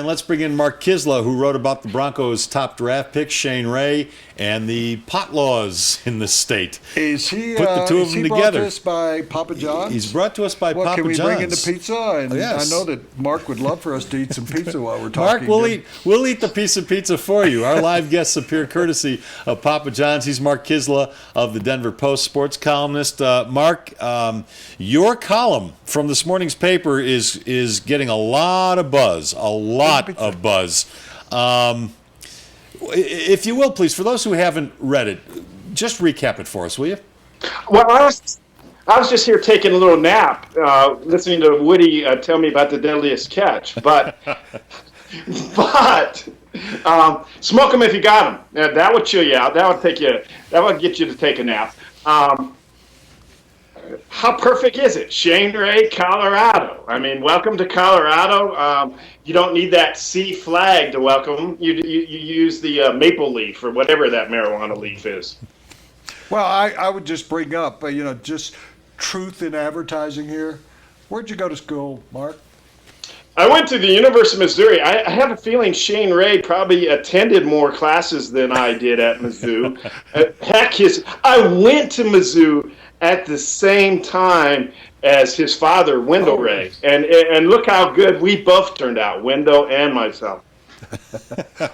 and let's bring in Mark Kiszla, who wrote about the Broncos' top draft pick, Shane Ray, and the pot laws in the state. Is he, Put the two of them brought together. to us by Papa John's? He's brought to us by Papa John's. Can we bring in the pizza? And yes. I know that Mark would love for us to eat some pizza while we're Mark, talking. we'll eat the piece of pizza for you. Our live guests appear courtesy of Papa John's. He's Mark Kiszla of the Denver Post, sports columnist. Mark, your column from this morning's paper is getting a lot of buzz, if you will, please, for those who haven't read it, just recap it for us, will you? Well, I was just here taking a little nap, listening to Woody tell me about the deadliest catch. But smoke them if you got them. That would chill you out. That would get you to take a nap. How perfect is it? Shane Ray, Colorado. I mean, welcome to Colorado. You don't need that C flag to welcome. You use the maple leaf or whatever that marijuana leaf is. Well, I would just bring up, just truth in advertising here. Where'd you go to school, Mark? I went to the University of Missouri. I have a feeling Shane Ray probably attended more classes than I did at Mizzou. I went to Mizzou at the same time as his father, Wendell Ray. And look how good we both turned out, Wendell and myself.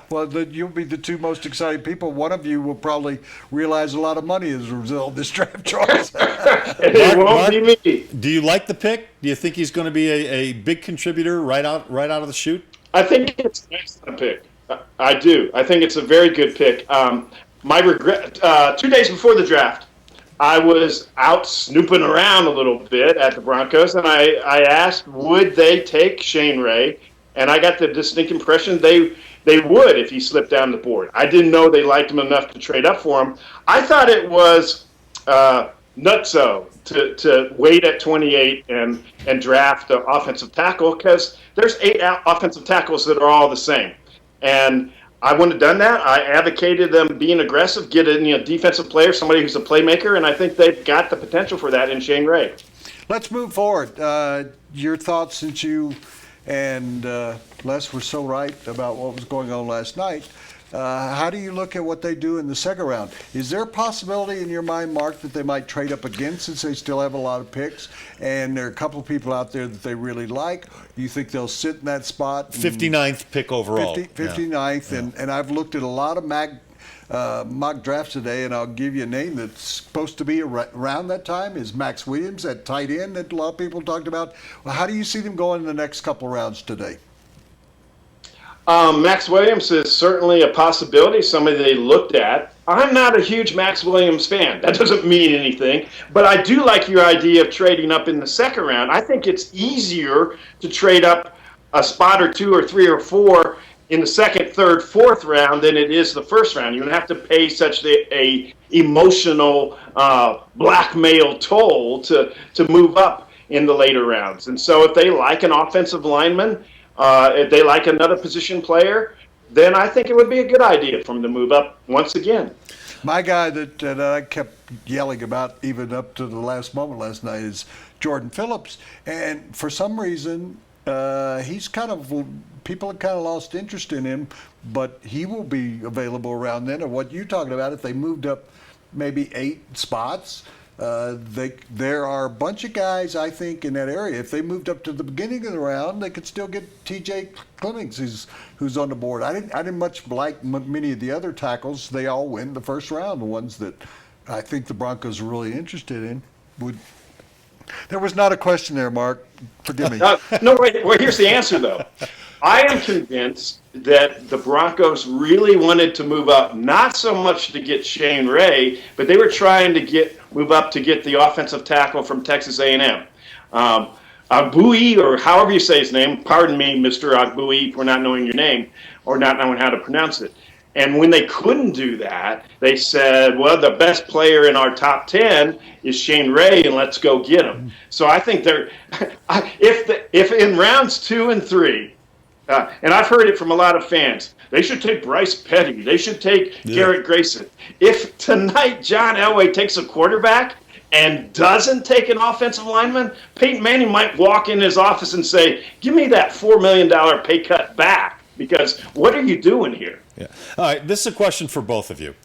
Well, you'll be the two most exciting people. One of you will probably realize a lot of money as a result of this draft choice. It won't be me. Do you like the pick? Do you think he's going to be a big contributor right out of the chute? I think it's an excellent pick. I do. I think it's a very good pick. My regret, 2 days before the draft, I was out snooping around a little bit at the Broncos, and I asked, would they take Shane Ray? And I got the distinct impression they would if he slipped down the board. I didn't know they liked him enough to trade up for him. I thought it was nutso to wait at 28 and draft the offensive tackle, because there's 8 offensive tackles that are all the same. And I wouldn't have done that. I advocated them being aggressive, get a defensive player, somebody who's a playmaker, and I think they've got the potential for that in Shane Ray. Let's move forward. Your thoughts, since you and Les were so right about what was going on last night. How do you look at what they do in the second round? Is there a possibility in your mind, Mark, that they might trade up again since they still have a lot of picks and there are a couple of people out there that they really like? Do you think they'll sit in that spot? 59th pick overall. 59th, yeah. And I've looked at a lot of mock drafts today, and I'll give you a name that's supposed to be around that time is Max Williams, that tight end that a lot of people talked about. Well, how do you see them going in the next couple of rounds today? Max Williams is certainly a possibility, somebody they looked at. I'm not a huge Max Williams fan. That doesn't mean anything. But I do like your idea of trading up in the second round. I think it's easier to trade up a spot or 2 or 3 or 4 in the second, third, fourth round than it is the first round. You don't have to pay such a emotional blackmail toll to move up in the later rounds. And so if they like an offensive lineman, if they like another position player, then I think it would be a good idea for them to move up once again. My guy that I kept yelling about even up to the last moment last night is Jordan Phillips. And for some reason, people have kind of lost interest in him, but he will be available around then. And what you're talking about, if they moved up maybe 8 spots, there are a bunch of guys, I think, in that area. If they moved up to the beginning of the round, they could still get T.J. Clemmings, who's on the board. I didn't much like many of the other tackles. They all win the first round, the ones that I think the Broncos are really interested in. There was not a question there, Mark. Forgive me. No, wait. Well, here's the answer, though. I am convinced that the Broncos really wanted to move up, not so much to get Shane Ray, but they were trying to move up to get the offensive tackle from Texas A&M. Agbui, or however you say his name, pardon me, Mr. Agbui, for not knowing your name or not knowing how to pronounce it. And when they couldn't do that, they said, well, the best player in our top 10 is Shane Ray, and let's go get him. So I think if in rounds 2 and 3, and I've heard it from a lot of fans, they should take Bryce Petty. They should take Garrett Grayson. If tonight John Elway takes a quarterback and doesn't take an offensive lineman, Peyton Manning might walk in his office and say, give me that $4 million pay cut back. because what are you doing here? Yeah. All right, this is a question for both of you.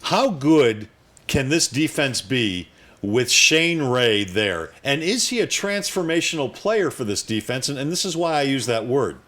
How good can this defense be with Shane Ray there? And is he a transformational player for this defense? And this is why I use that word.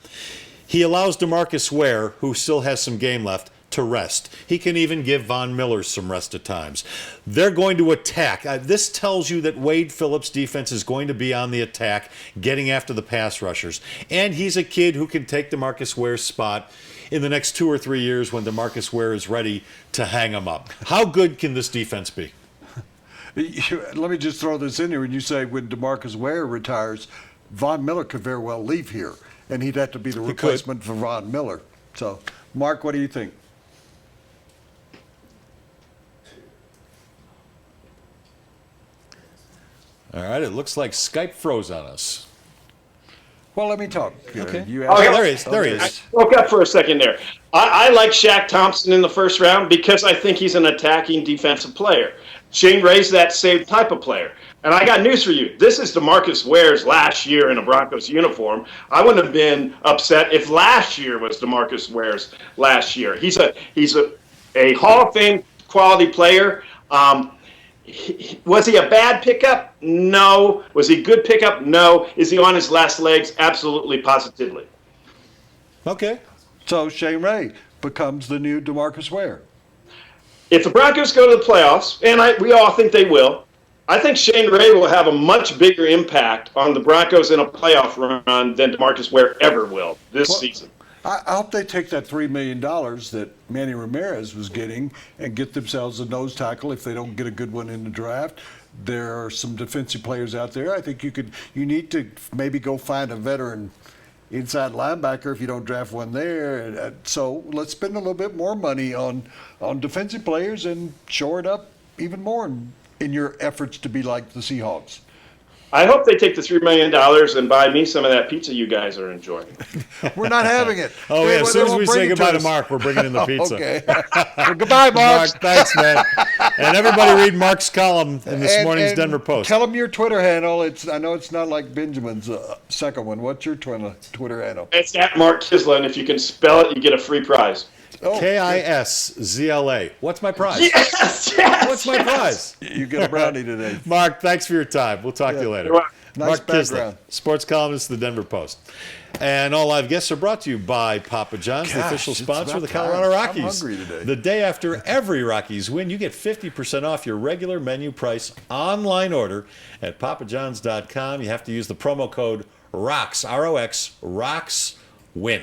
He allows DeMarcus Ware, who still has some game left, to rest. He can even give Von Miller some rest at times. They're going to attack. This tells you that Wade Phillips' defense is going to be on the attack, getting after the pass rushers. And he's a kid who can take DeMarcus Ware's spot in the next 2 or 3 years when DeMarcus Ware is ready to hang him up. How good can this defense be? Let me just throw this in here. When you say when DeMarcus Ware retires, Von Miller could very well leave here, and he'd have to be the replacement for Von Miller. So, Mark, what do you think? All right, it looks like Skype froze on us. Well, let me talk. Okay. There he is. There he I is. woke up for a second there. I like Shaq Thompson in the first round because I think he's an attacking defensive player. Shane Ray's that same type of player. And I got news for you. This is DeMarcus Ware's last year in a Broncos uniform. I wouldn't have been upset if last year was DeMarcus Ware's last year. He's a Hall of Fame quality player. Was he a bad pickup? No. Was he a good pickup? No. Is he on his last legs? Absolutely, positively. Okay. So Shane Ray becomes the new DeMarcus Ware. If the Broncos go to the playoffs, and we all think they will, I think Shane Ray will have a much bigger impact on the Broncos in a playoff run than DeMarcus Ware ever will this season. I hope they take that $3 million that Manny Ramirez was getting and get themselves a nose tackle if they don't get a good one in the draft. There are some defensive players out there. I think you need to maybe go find a veteran inside linebacker if you don't draft one there. So let's spend a little bit more money on defensive players and shore it up even more in your efforts to be like the Seahawks. I hope they take the $3 million and buy me some of that pizza you guys are enjoying. We're not having it. Oh, yeah. As soon as we say goodbye to Mark, we're bringing in the pizza. Okay. Well, goodbye, Mark. Thanks, man. And everybody read Mark's column in this morning's Denver Post. Tell them your Twitter handle. I know it's not like Benjamin's second one. What's your Twitter handle? It's at Mark Kiszla, and if you can spell it, you get a free prize. Oh, Kiszla. What's my prize? Yes. What's my prize? You get a brownie today. Mark, thanks for your time. We'll talk to you later. You're welcome. Nice Mark background. Kiszla, sports columnist of the Denver Post. And all live guests are brought to you by Papa John's, the official it's sponsor of the about Colorado time. Rockies. I'm hungry today. The day after every Rockies win, you get 50% off your regular menu price online order at papajohns.com. You have to use the promo code ROX, ROX, ROX, win.